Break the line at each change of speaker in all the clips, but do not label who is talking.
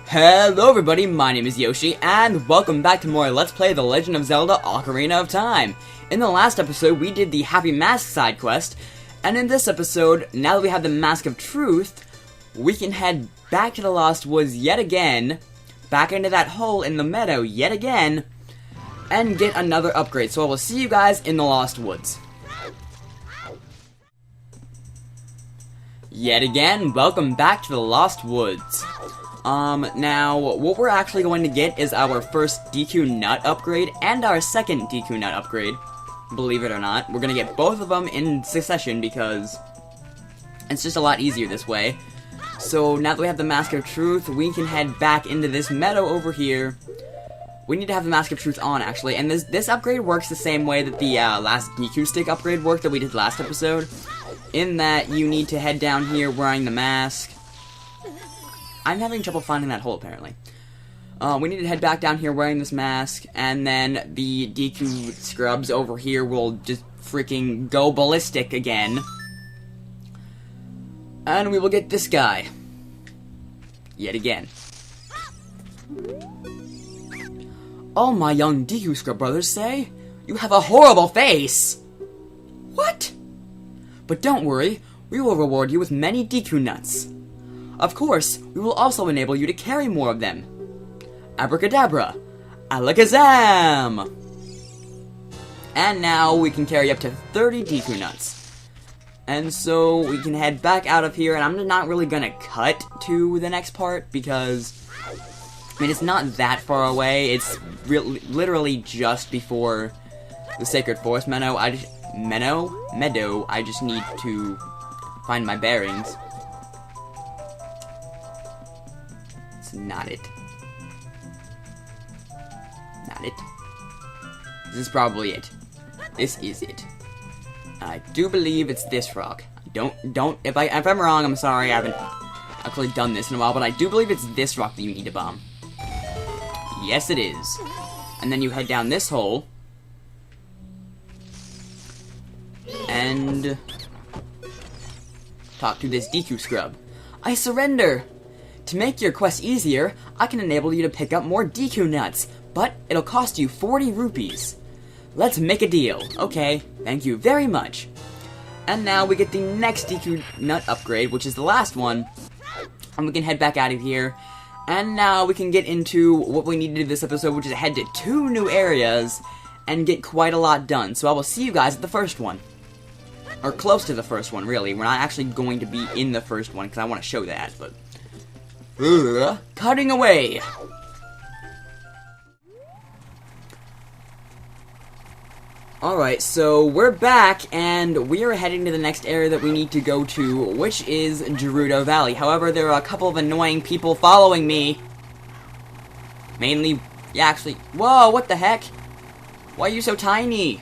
Hello everybody, my name is Yoshi, and welcome back to more Let's Play The Legend of Zelda Ocarina of Time. In the last episode, we did the Happy Mask side quest, and in this episode, now that we have the Mask of Truth, we can head back to the Lost Woods yet again, back into that hole in the meadow yet again, and get another upgrade. So I will see you guys in the Lost Woods. Yet again, welcome back to the Lost Woods. Now, what we're actually going to get is our first Deku Nut upgrade and our second Deku Nut upgrade. Believe it or not, we're gonna get both of them in succession because it's just a lot easier this way. So now that we have the Mask of Truth, we can head back into this meadow over here. We need to have the Mask of Truth on, actually, and this upgrade works the same way that the last Deku Stick upgrade worked that we did last episode, in that you need to head down here wearing the mask. I'm having trouble finding that hole, apparently. We need to head back down here wearing this mask, and then the Deku scrubs over here will just freaking go ballistic again. And we will get this guy. Yet again. All my young Deku scrub brothers say, you have a horrible face! What? But don't worry, we will reward you with many Deku nuts. Of course, we will also enable you to carry more of them. Abracadabra! Alakazam! And now we can carry up to 30 Deku nuts. And so we can head back out of here, and I'm not really gonna cut to the next part because, I mean, it's not that far away. It's literally just before the Sacred Forest meadow. I just need to find my bearings. Not it. Not it. This is probably it. This is it. I do believe it's this rock. If I'm wrong, I'm sorry. I haven't actually done this in a while, but I do believe it's this rock that you need to bomb. Yes, it is. And then you head down this hole. And talk to this Deku scrub. I surrender! To make your quest easier, I can enable you to pick up more Deku nuts, but it'll cost you 40 rupees. Let's make a deal. Okay, thank you very much. And now we get the next Deku nut upgrade, which is the last one, and we can head back out of here. And now we can get into what we need to do this episode, which is head to 2 new areas and get quite a lot done. So I will see you guys at the first one. Or close to the first one, really. We're not actually going to be in the first one, because I want to show that, but cutting away. Alright, so we're back, and we are heading to the next area that we need to go to, which is Gerudo Valley. However, there are a couple of annoying people following me. Mainly, yeah, actually, whoa, what the heck? Why are you so tiny?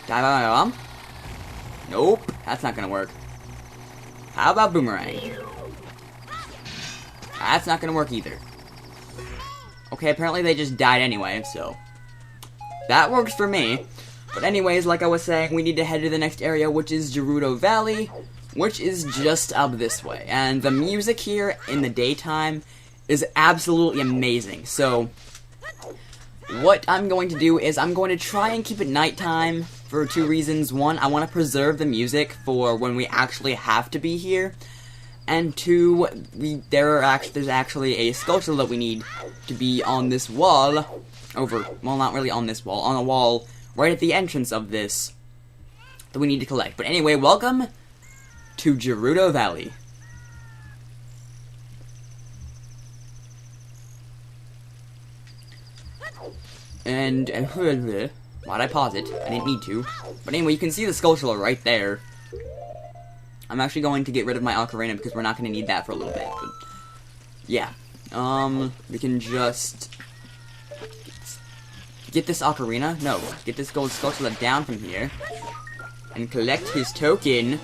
Die by my mom? Nope, that's not gonna work. How about boomerang? That's not gonna work either. Okay, apparently they just died anyway, so that works for me. But anyways, like I was saying, we need to head to the next area, which is Gerudo Valley, which is just up this way. And the music here in the daytime is absolutely amazing. So what I'm going to do is I'm going to try and keep it nighttime for 2 reasons. 1, I want to preserve the music for when we actually have to be here. And 2, there's actually a sculpture that we need to be on this wall, well, not really on this wall, on a wall right at the entrance of this, that we need to collect. But anyway, welcome to Gerudo Valley. And why'd I pause it? I didn't need to. But anyway, you can see the sculpture right there. I'm actually going to get rid of my Ocarina because we're not going to need that for a little bit. But yeah. We can just get this Ocarina. No, get this gold sculpture down from here. And collect his token.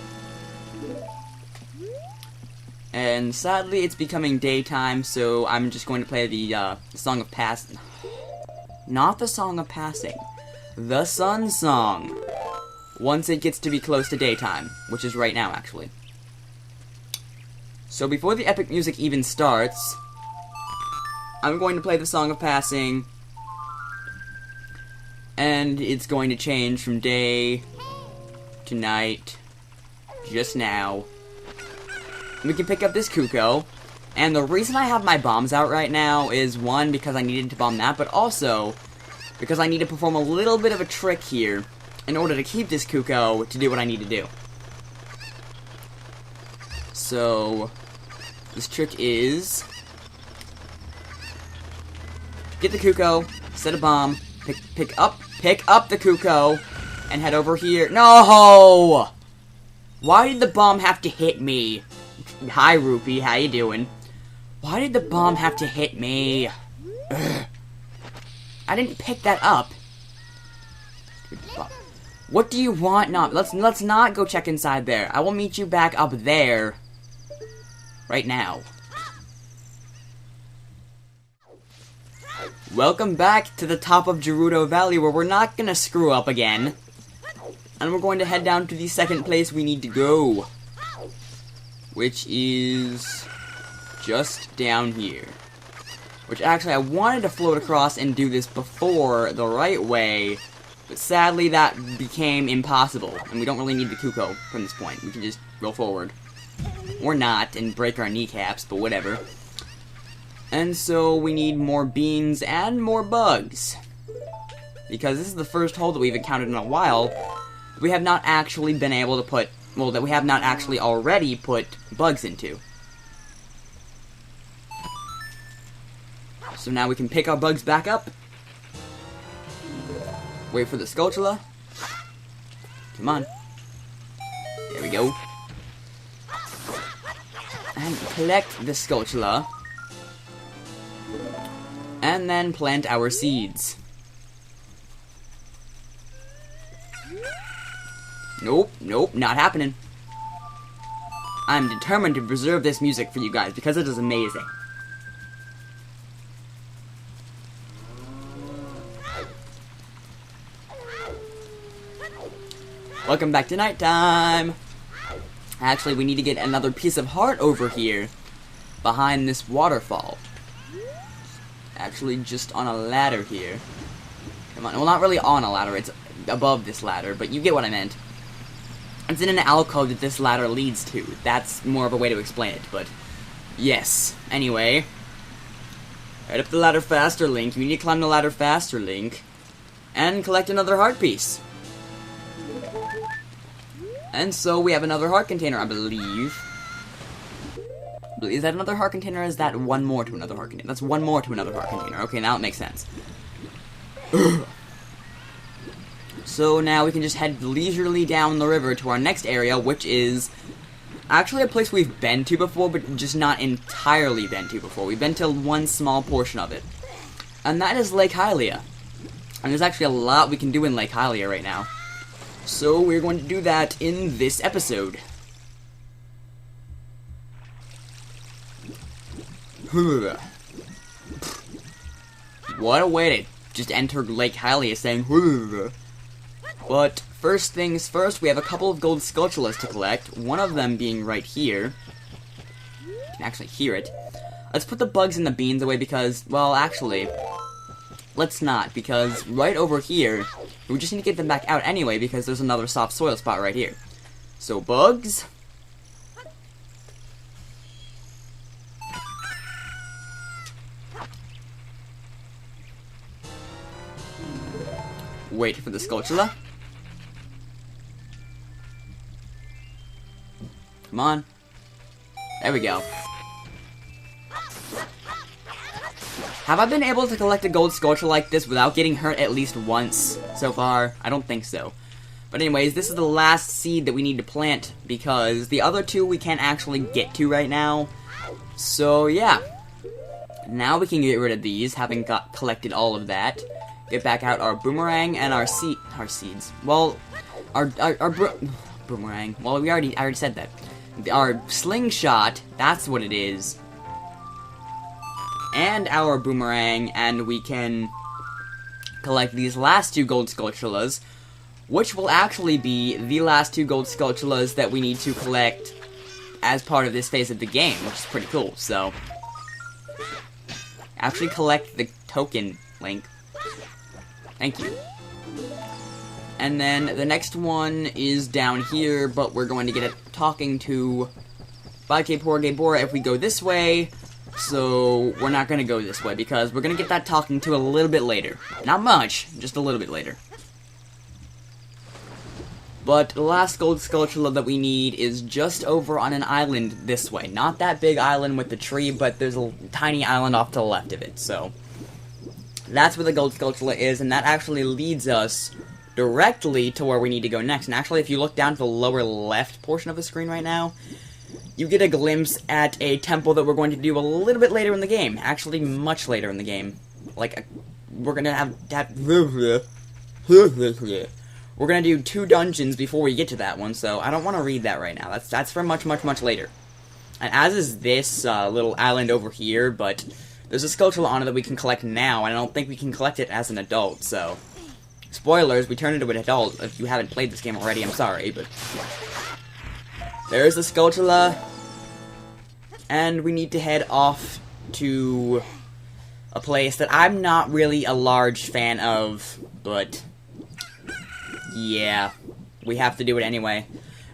And sadly, it's becoming daytime, so I'm just going to play the Song of Passing. Not the Song of Passing. The Sun Song. Once it gets to be close to daytime, which is right now, actually. So before the epic music even starts, I'm going to play the Song of Passing, and it's going to change from day to night, just now. We can pick up this Kuko, and the reason I have my bombs out right now is, one, because I needed to bomb that, but also because I need to perform a little bit of a trick here in order to keep this Kuko to do what I need to do. So, this trick is get the Kuko, set a bomb, pick up the Kuko, and head over here. No! Why did the bomb have to hit me? Hi, Rupee, how you doing? Why did the bomb have to hit me? Ugh. I didn't pick that up. What do you want? No, let's not go check inside there. I will meet you back up there right now. Welcome back to the top of Gerudo Valley, where we're not gonna screw up again. And we're going to head down to the second place we need to go, which is just down here. Which actually, I wanted to float across and do this before the right way, but sadly that became impossible, and we don't really need the Kuko from this point. We can just roll forward. Or not, and break our kneecaps, but whatever. And so we need more beans and more bugs. Because this is the first hole that we've encountered in a while. We have not actually been able to put, well, that we have not actually already put bugs into. So now we can pick our bugs back up. Wait for the Skulltula. Come on. There we go. And collect the Skulltula. And then plant our seeds. Nope, not happening. I'm determined to preserve this music for you guys because it is amazing. Welcome back to nighttime. Actually, we need to get another piece of heart over here behind this waterfall. Actually, just on a ladder here. Come on, well, not really on a ladder, it's above this ladder, but you get what I meant. It's in an alcove that this ladder leads to. That's more of a way to explain it, but yes. Anyway, head up the ladder faster, Link. You need to climb the ladder faster, Link, and collect another heart piece. And so we have another heart container, I believe. Is that another heart container, or is that one more to another heart container? That's one more to another heart container. Okay, now it makes sense. So now we can just head leisurely down the river to our next area, which is actually a place we've been to before, but just not entirely been to before. We've been to one small portion of it. And that is Lake Hylia. And there's actually a lot we can do in Lake Hylia right now. So we're going to do that in this episode. What a way to just enter Lake Hylia saying But first things first, we have a couple of gold Skulltulas to collect, one of them being right here. You can actually hear it. Let's put the bugs and the beans away because, well, actually, let's not, because right over here, we just need to get them back out anyway because there's another soft soil spot right here. So, bugs. Wait for the Skulltula. Come on. There we go. Have I been able to collect a gold Skulltula like this without getting hurt at least once so far? I don't think so. But anyways, this is the last seed that we need to plant because the other two we can't actually get to right now. So yeah. Now we can get rid of these, having collected all of that. Get back out our boomerang and our seeds. Well, our boomerang. Well, I already said that. Our slingshot, that's what it is. And our boomerang, and we can collect these last two gold Skulltulas, which will actually be the last two gold Skulltulas that we need to collect as part of this phase of the game, which is pretty cool, so... Actually collect the token, Link. Thank you. And then the next one is down here, but we're going to get it talking to Bora if we go this way. So we're not going to go this way because we're going to get that talking to a little bit later. Not much, just a little bit later. But the last gold skulltula that we need is just over on an island this way. Not that big island with the tree, but there's a tiny island off to the left of it. So that's where the gold skulltula is, and that actually leads us directly to where we need to go next. And actually, if you look down to the lower left portion of the screen right now, you get a glimpse at a temple that we're going to do a little bit later in the game. Actually, much later in the game. Like, we're gonna have we're gonna do 2 dungeons before we get to that one, so I don't want to read that right now. That's for much later. And as is this little island over here, but there's a skulltula on it that we can collect now, and I don't think we can collect it as an adult, so... Spoilers, we turn into an adult. If you haven't played this game already, I'm sorry, but... There's the skulltula, and we need to head off to a place that I'm not really a large fan of, but... Yeah, we have to do it anyway.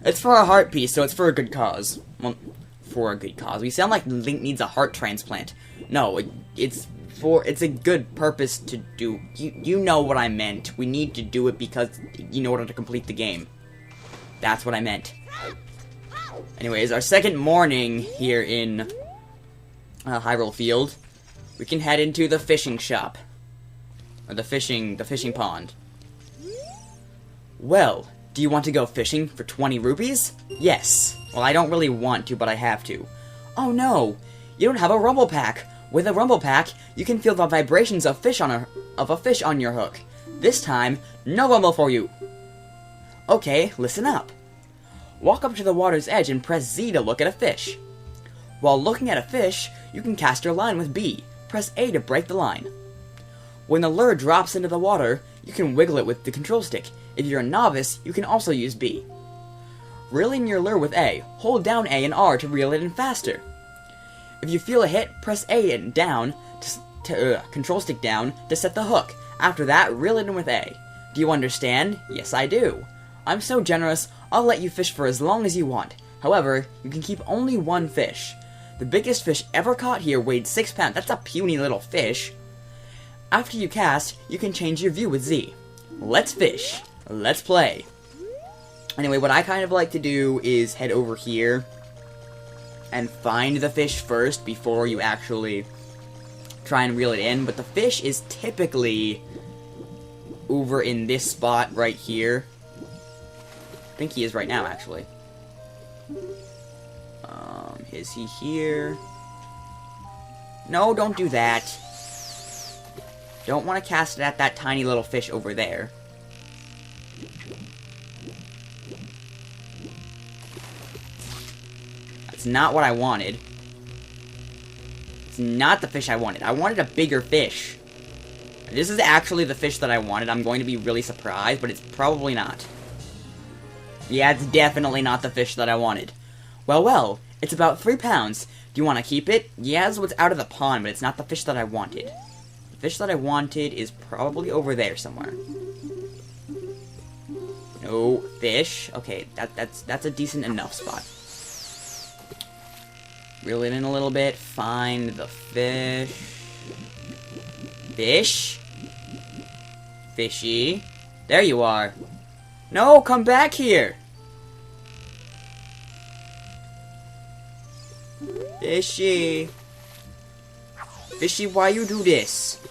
It's for a heart piece, so it's for a good cause. Well, for a good cause. We sound like Link needs a heart transplant. No, it's a good purpose to do. You know what I meant. We need to do it because, in order to complete the game. That's what I meant. Anyways, our second morning here in Hyrule Field, we can head into the fishing shop. Or the fishing pond. Well, do you want to go fishing for 20 rupees? Yes. Well, I don't really want to, but I have to. Oh no, you don't have a rumble pack. With a rumble pack, you can feel the vibrations of a fish on your hook. This time, no rumble for you. Okay, listen up. Walk up to the water's edge and press Z to look at a fish. While looking at a fish, you can cast your line with B. Press A to break the line. When the lure drops into the water, you can wiggle it with the control stick. If you're a novice, you can also use B. Reel in your lure with A. Hold down A and R to reel it in faster. If you feel a hit, press A and down control stick down to set the hook. After that, reel it in with A. Do you understand? Yes, I do. I'm so generous, I'll let you fish for as long as you want. However, you can keep only 1 fish. The biggest fish ever caught here weighed 6 pounds. That's a puny little fish. After you cast, you can change your view with Z. Let's fish. Let's play. Anyway, what I kind of like to do is head over here and find the fish first before you actually try and reel it in. But the fish is typically over in this spot right here. I think he is right now, actually. Is he here? No, don't do that. Don't want to cast it at that tiny little fish over there. That's not what I wanted. It's not the fish I wanted. I wanted a bigger fish. If this is actually the fish that I wanted, I'm going to be really surprised, but it's probably not. Yeah, it's definitely not the fish that I wanted. Well, it's about 3 pounds. Do you want to keep it? Yeah, it's what's out of the pond, but it's not the fish that I wanted. The fish that I wanted is probably over there somewhere. No fish. Okay, that's a decent enough spot. Reel it in a little bit. Find the fish. Fish? Fishy? There you are. No, come back here. Fishy. Fishy, why you do this?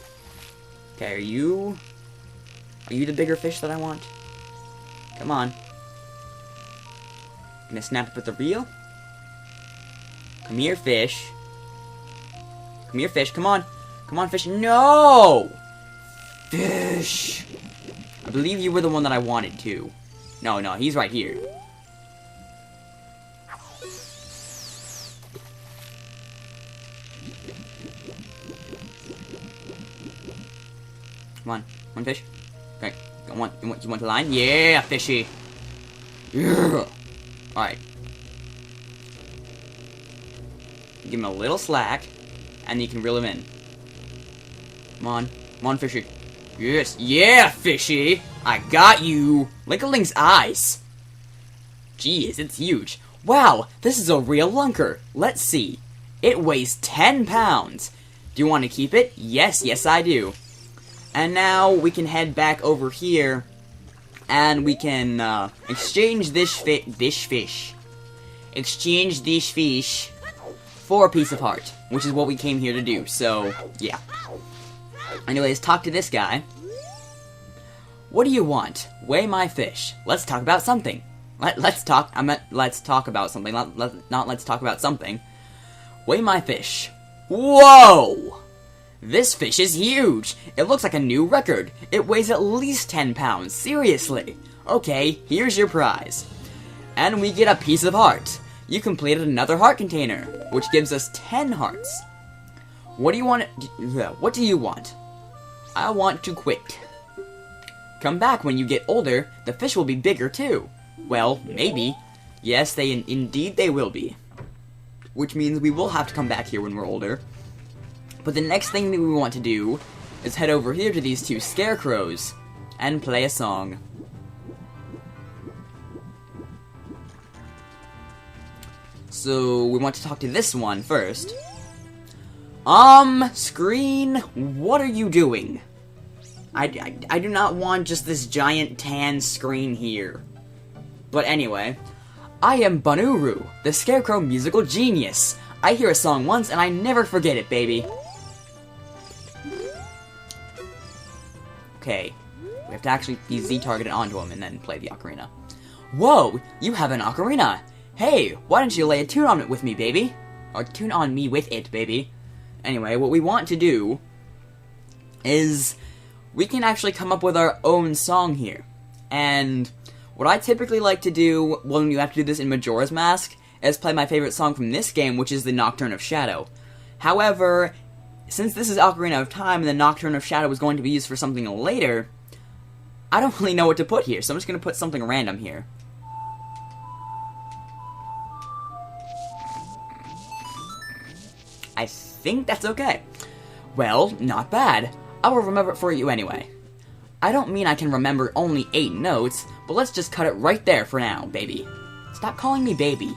Okay, are you the bigger fish that I want? Come on. Gonna snap it with the reel? Come here, fish. Come here, fish. Come on. Come on, fish. No! Fish! I believe you were the one that I wanted to. No, he's right here. Come on. One fish. Okay. You want the line? Yeah, fishy. Yeah. Alright. give him a little slack, and you can reel him in. Come on. Come on, fishy. Yes. Yeah, fishy! I got you! Look at Link's eyes. Jeez, it's huge. Wow, this is a real lunker. Let's see. It weighs 10 pounds. Do you want to keep it? Yes, yes I do. And now we can head back over here, and we can exchange this fish. Exchange this fish for a piece of heart, which is what we came here to do, so, yeah. Anyways, talk to this guy. What do you want? Weigh my fish. Let's talk about something. Let's talk about something, not let's talk about something. Weigh my fish. Whoa! This fish is huge! It looks like a new record. It weighs at least 10 pounds, seriously. Okay, here's your prize. And we get a piece of heart. You completed another heart container, which gives us 10 hearts. What do you want? What do you want? I want to quit. Come back when you get older. The fish will be bigger too. Well, maybe. Yes, indeed they will be. Which means we will have to come back here when we're older. But the next thing that we want to do is head over here to these two scarecrows and play a song. So, we want to talk to this one first. Screen, what are you doing? I do not want just this giant tan screen here. But anyway, I am Banuru, the Scarecrow musical genius. I hear a song once and I never forget it, baby. Okay, we have to actually be Z-targeted onto him and then play the ocarina. Whoa, you have an ocarina! Hey, why don't you lay a tune on it with me, baby? Or tune on me with it, baby. Anyway, what we want to do is we can actually come up with our own song here. And what I typically like to do when you have to do this in Majora's Mask is play my favorite song from this game, which is the Nocturne of Shadow. However, since this is Ocarina of Time and the Nocturne of Shadow is going to be used for something later, I don't really know what to put here, so I'm just going to put something random here. I think that's okay. Well, not bad. I will remember it for you anyway. I don't mean I can remember only 8 notes, but let's just cut it right there for now, baby. Stop calling me baby.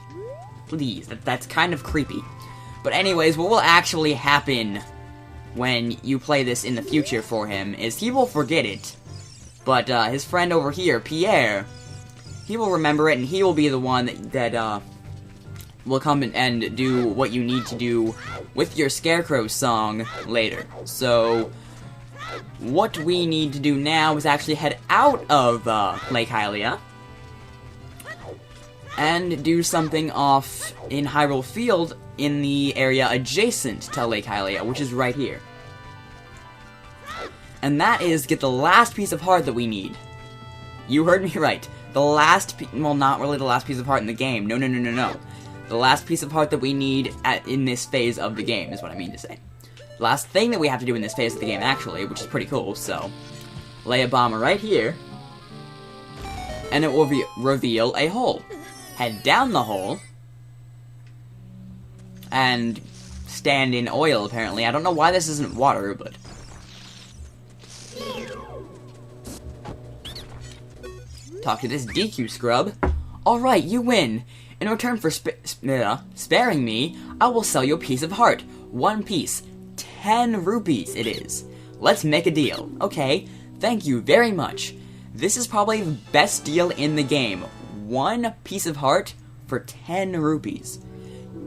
Please, that's kind of creepy. But anyways, what will actually happen when you play this in the future for him is he will forget it. But his friend over here, Pierre, he will remember it and he will be the one that will come and do what you need to do with your Scarecrow song later. So, what we need to do now is actually head out of Lake Hylia and do something off in Hyrule Field in the area adjacent to Lake Hylia, which is right here. And that is get the last piece of heart that we need. You heard me right. The last well, not really the last piece of heart in the game. No. The last piece of heart that we need in this phase of the game is what I mean to say. The last thing that we have to do in this phase of the game, actually, which is pretty cool, so lay a bomb right here, and it will reveal a hole. Head down the hole, and stand in oil, apparently. I don't know why this isn't water, but talk to this Deku scrub. Alright, you win. In return for sparing me, I will sell you a piece of heart. 1 piece. 10 rupees it is. Let's make a deal. Okay, thank you very much. This is probably the best deal in the game. 1 piece of heart for 10 rupees.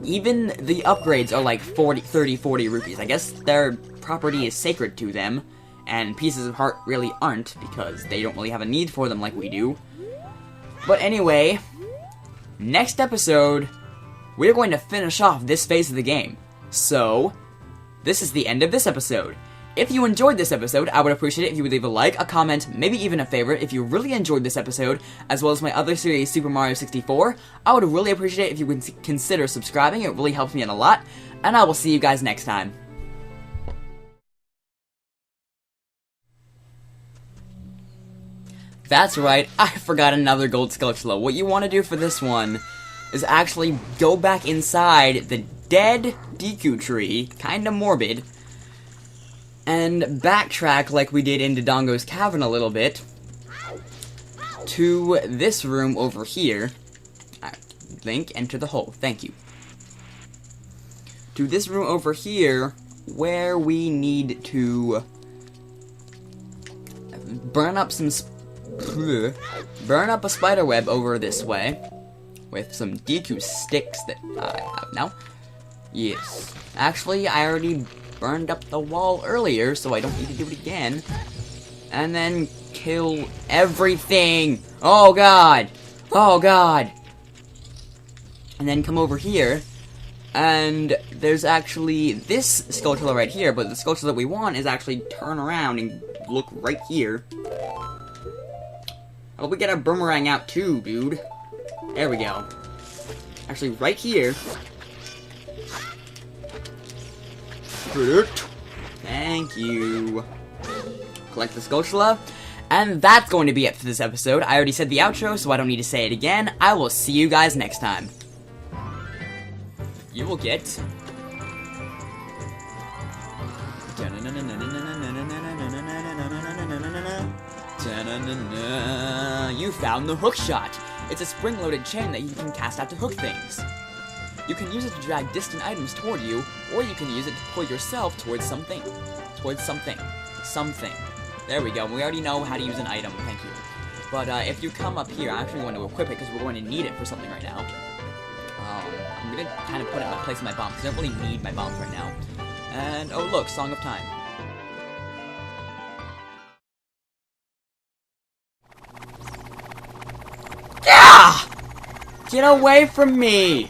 Even the upgrades are like 30, 40 rupees. I guess their property is sacred to them, and pieces of heart really aren't, because they don't really have a need for them like we do. But anyway, next episode, we're going to finish off this phase of the game. So, this is the end of this episode. If you enjoyed this episode, I would appreciate it if you would leave a like, a comment, maybe even a favorite if you really enjoyed this episode, as well as my other series, Super Mario 64. I would really appreciate it if you would consider subscribing. It really helps me out a lot, and I will see you guys next time. That's right, I forgot another gold Skulltula. What you want to do for this one is actually go back inside the dead Deku tree, kinda morbid, and backtrack like we did in Dodongo's Cavern a little bit, to this room over here. Link, enter the hole, thank you. To this room over here, where we need to burn up a spider web over this way with some Deku sticks that I have now. Yes. Actually, I already burned up the wall earlier, so I don't need to do it again. And then kill everything! Oh god! Oh god! And then come over here, and there's actually this Skulltula right here, but the Skulltula that we want is actually turn around and look right here. How about we get our boomerang out too, dude? There we go. Actually, right here. Thank you. Collect the Skulltula. And that's going to be it for this episode. I already said the outro, so I don't need to say it again. I will see you guys next time. You will get... You found the hook shot. It's a spring-loaded chain that you can cast out to hook things. You can use it to drag distant items toward you, or you can use it to pull yourself towards something. Something. There we go. We already know how to use an item. Thank you. But if you come up here, I actually want to equip it because we're going to need it for something right now. I'm going to kind of put it in my place in my bombs, because I don't really need my bombs right now. And, oh look, Song of Time. Yeah! Get away from me!